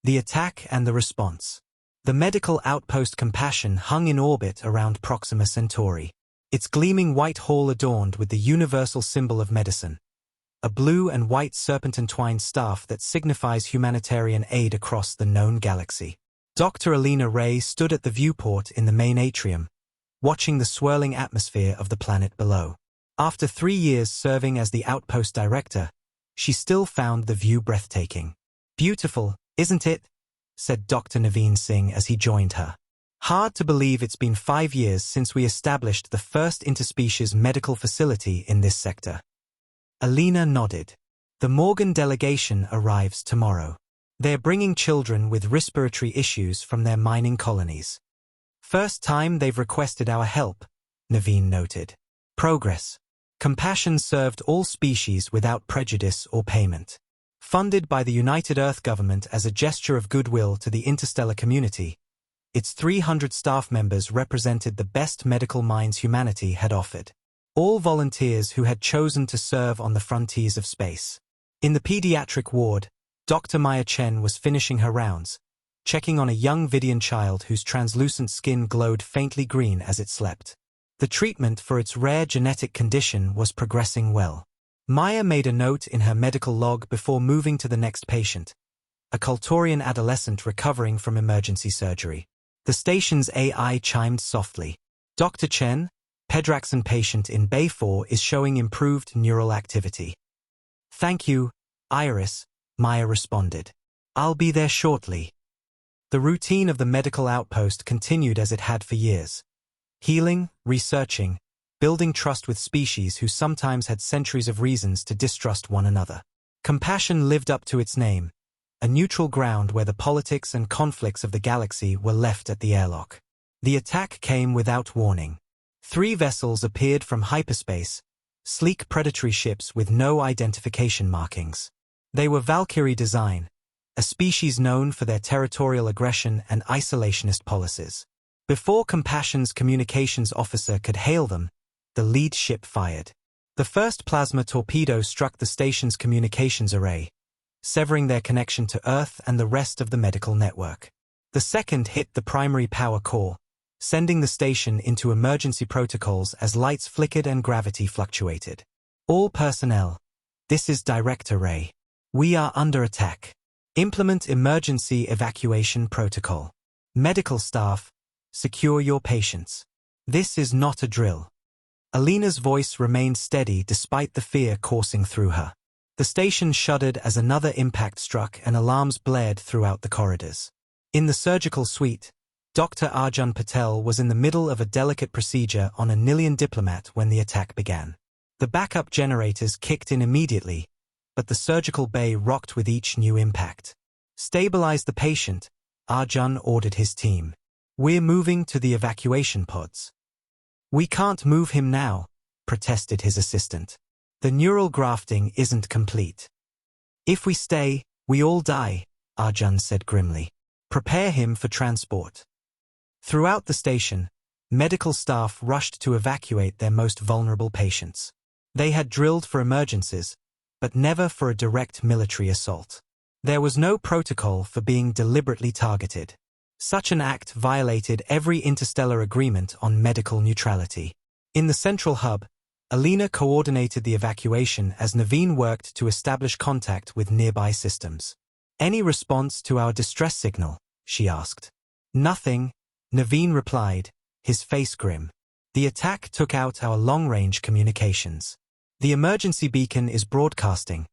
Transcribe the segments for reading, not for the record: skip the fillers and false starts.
The attack and the response. The medical outpost Compassion hung in orbit around Proxima Centauri, its gleaming white hull adorned with the universal symbol of medicine, a blue and white serpentine-twined staff that signifies humanitarian aid across the known galaxy. Dr. Alina Ray stood at the viewport in the main atrium, watching the swirling atmosphere of the planet below. After 3 years serving as the outpost director, she still found the view breathtaking. "Beautiful, isn't it?" said Dr. Naveen Singh as he joined her. "Hard to believe it's been 5 years since we established the first interspecies medical facility in this sector." Alina nodded. "The Morgan delegation arrives tomorrow. They're bringing children with respiratory issues from their mining colonies. First time they've requested our help," Naveen noted. Progress. Compassion served all species without prejudice or payment. Funded by the United Earth government as a gesture of goodwill to the interstellar community, its 300 staff members represented the best medical minds humanity had offered. All volunteers who had chosen to serve on the frontiers of space. In the pediatric ward, Dr. Maya Chen was finishing her rounds, checking on a young Vidian child whose translucent skin glowed faintly green as it slept. The treatment for its rare genetic condition was progressing well. Maya made a note in her medical log before moving to the next patient, a Culturian adolescent recovering from emergency surgery. The station's AI chimed softly. "Dr. Chen, Pedraxon patient in Bay 4 is showing improved neural activity." "Thank you, Iris," Maya responded. "I'll be there shortly." The routine of the medical outpost continued as it had for years. Healing, researching, building trust with species who sometimes had centuries of reasons to distrust one another. Compassion lived up to its name, a neutral ground where the politics and conflicts of the galaxy were left at the airlock. The attack came without warning. 3 vessels appeared from hyperspace, sleek predatory ships with no identification markings. They were Valkyrie design, a species known for their territorial aggression and isolationist policies. Before Compassion's communications officer could hail them, the lead ship fired. The first plasma torpedo struck the station's communications array, severing their connection to Earth and the rest of the medical network. The second hit the primary power core, sending the station into emergency protocols as lights flickered and gravity fluctuated. "All personnel, this is Director Ray. We are under attack. Implement emergency evacuation protocol. Medical staff, secure your patients. This is not a drill." Alina's voice remained steady despite the fear coursing through her. The station shuddered as another impact struck and alarms blared throughout the corridors. In the surgical suite, Dr. Arjun Patel was in the middle of a delicate procedure on a Nilian diplomat when the attack began. The backup generators kicked in immediately, but the surgical bay rocked with each new impact. "Stabilize the patient," Arjun ordered his team. "We're moving to the evacuation pods." "We can't move him now," protested his assistant. "The neural grafting isn't complete." "If we stay, we all die," Arjun said grimly. "Prepare him for transport." Throughout the station, medical staff rushed to evacuate their most vulnerable patients. They had drilled for emergencies, but never for a direct military assault. There was no protocol for being deliberately targeted. Such an act violated every interstellar agreement on medical neutrality. In the central hub, Alina coordinated the evacuation as Naveen worked to establish contact with nearby systems. "Any response to our distress signal?" she asked. "Nothing," Naveen replied, his face grim. "The attack took out our long-range communications. The emergency beacon is broadcasting,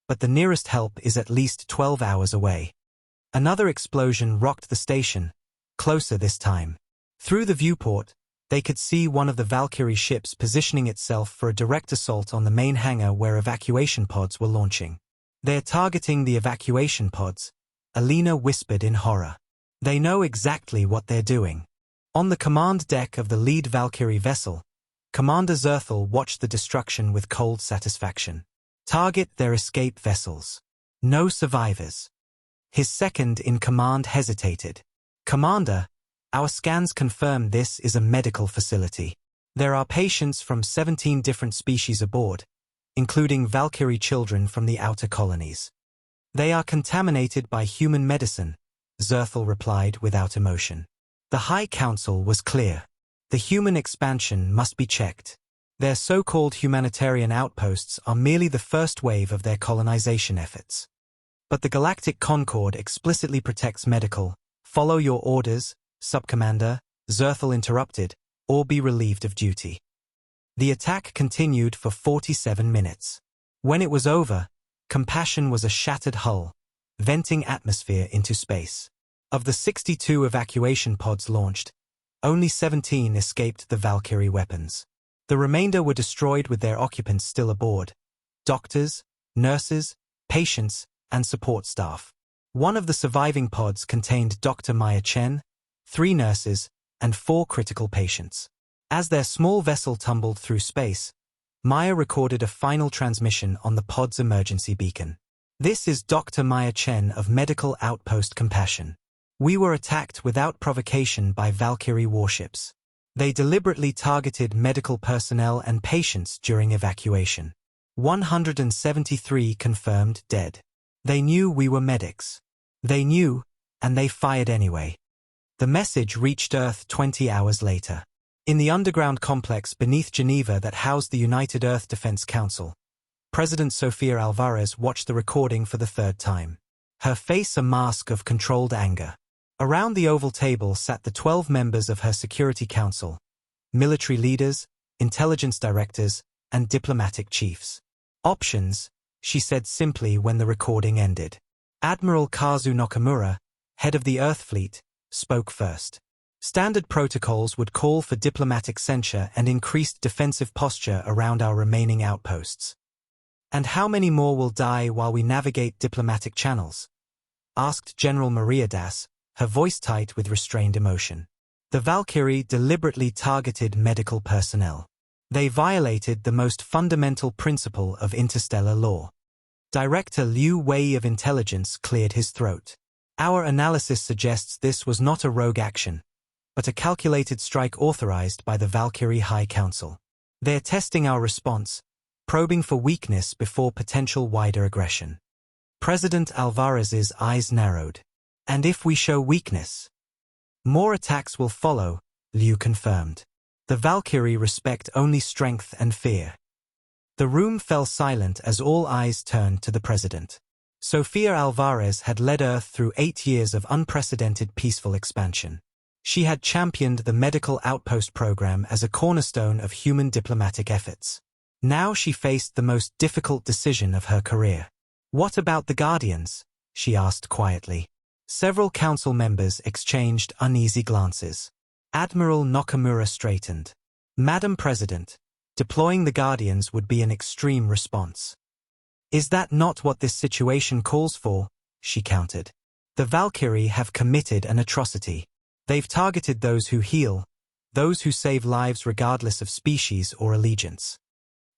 but the nearest help is at least 12 hours away." Another explosion rocked the station, closer this time. Through the viewport, they could see one of the Valkyrie ships positioning itself for a direct assault on the main hangar where evacuation pods were launching. "They're targeting the evacuation pods," Alina whispered in horror. "They know exactly what they're doing." On the command deck of the lead Valkyrie vessel, Commander Zerthal watched the destruction with cold satisfaction. "Target their escape vessels. No survivors." His second-in-command hesitated. "Commander, our scans confirm this is a medical facility. There are patients from 17 different species aboard, including Valkyrie children from the outer colonies. They are contaminated by human medicine," Zerthal replied without emotion. The High Council was clear. The human expansion must be checked. Their so-called humanitarian outposts are merely the first wave of their colonization efforts. But the Galactic Concord explicitly protects medical. Follow your orders, Subcommander, Zerthal interrupted, or be relieved of duty. The attack continued for 47 minutes. When it was over, Compassion was a shattered hull, venting atmosphere into space. Of the 62 evacuation pods launched, only 17 escaped the Valkyrie weapons. The remainder were destroyed with their occupants still aboard: doctors, nurses, patients, and support staff. One of the surviving pods contained Dr. Maya Chen, 3 nurses, and 4 critical patients. As their small vessel tumbled through space, Maya recorded a final transmission on the pod's emergency beacon. "This is Dr. Maya Chen of Medical Outpost Compassion. We were attacked without provocation by Valkyrie warships. They deliberately targeted medical personnel and patients during evacuation. 173 confirmed dead. They knew we were medics. They knew, and they fired anyway." The message reached Earth 20 hours later. In the underground complex beneath Geneva that housed the United Earth Defense Council, President Sofia Alvarez watched the recording for the 3rd time. Her face a mask of controlled anger. Around the oval table sat the 12 members of her Security Council, military leaders, intelligence directors, and diplomatic chiefs. "Options," she said simply when the recording ended. Admiral Kazu Nakamura, head of the Earth Fleet, spoke first. "Standard protocols would call for diplomatic censure and increased defensive posture around our remaining outposts." "And how many more will die while we navigate diplomatic channels?" asked General Maria Das, her voice tight with restrained emotion. "The Valkyrie deliberately targeted medical personnel. They violated the most fundamental principle of interstellar law." Director Liu Wei of Intelligence cleared his throat. "Our analysis suggests this was not a rogue action, but a calculated strike authorized by the Valkyrie High Council. They're testing our response, probing for weakness before potential wider aggression." President Alvarez's eyes narrowed. "And if we show weakness, more attacks will follow," Liu confirmed. "The Valkyrie respect only strength and fear." The room fell silent as all eyes turned to the president. Sofia Alvarez had led Earth through 8 years of unprecedented peaceful expansion. She had championed the Medical Outpost program as a cornerstone of human diplomatic efforts. Now she faced the most difficult decision of her career. "What about the Guardians?" she asked quietly. Several council members exchanged uneasy glances. Admiral Nakamura straightened. "Madam President, deploying the Guardians would be an extreme response." "Is that not what this situation calls for?" she countered. "The Valkyrie have committed an atrocity. They've targeted those who heal, those who save lives regardless of species or allegiance."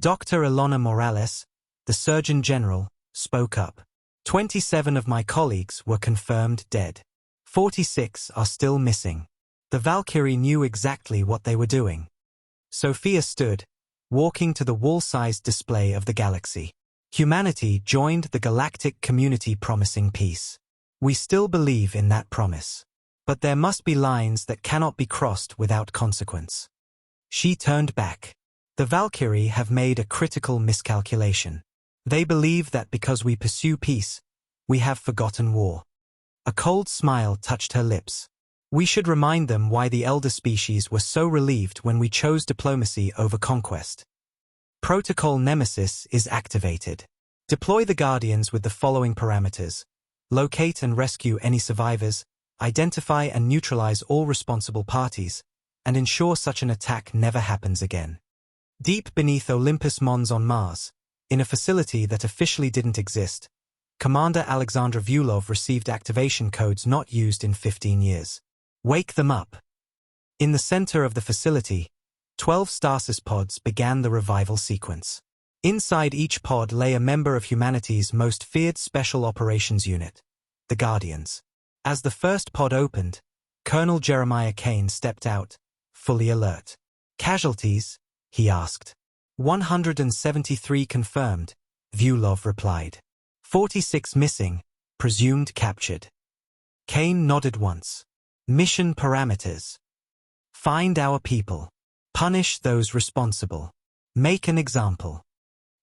Dr. Ilona Morales, the Surgeon General, spoke up. 27 of my colleagues were confirmed dead. 46 are still missing. The Valkyrie knew exactly what they were doing." Sophia stood, walking to the wall-sized display of the galaxy. "Humanity joined the galactic community promising peace. We still believe in that promise. But there must be lines that cannot be crossed without consequence." She turned back. "The Valkyrie have made a critical miscalculation. They believe that because we pursue peace, we have forgotten war." A cold smile touched her lips. "We should remind them why the elder species were so relieved when we chose diplomacy over conquest." Protocol Nemesis is activated. Deploy the Guardians with the following parameters: locate and rescue any survivors, identify and neutralize all responsible parties, and ensure such an attack never happens again. Deep beneath Olympus Mons on Mars, in a facility that officially didn't exist, Commander Alexandra Vulov received activation codes not used in 15 years. "Wake them up." In the center of the facility, 12 stasis pods began the revival sequence. Inside each pod lay a member of humanity's most feared special operations unit, the Guardians. As the first pod opened, Colonel Jeremiah Kane stepped out, fully alert. "Casualties?" he asked. 173 confirmed, Vulov replied. 46 missing, presumed captured. Kane nodded once. Mission parameters. Find our people. Punish those responsible. Make an example.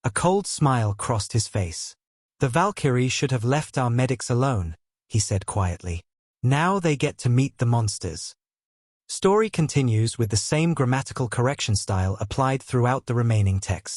A cold smile crossed his face. The Valkyrie should have left our medics alone, he said quietly. Now they get to meet the monsters. Story continues with the same grammatical correction style applied throughout the remaining text.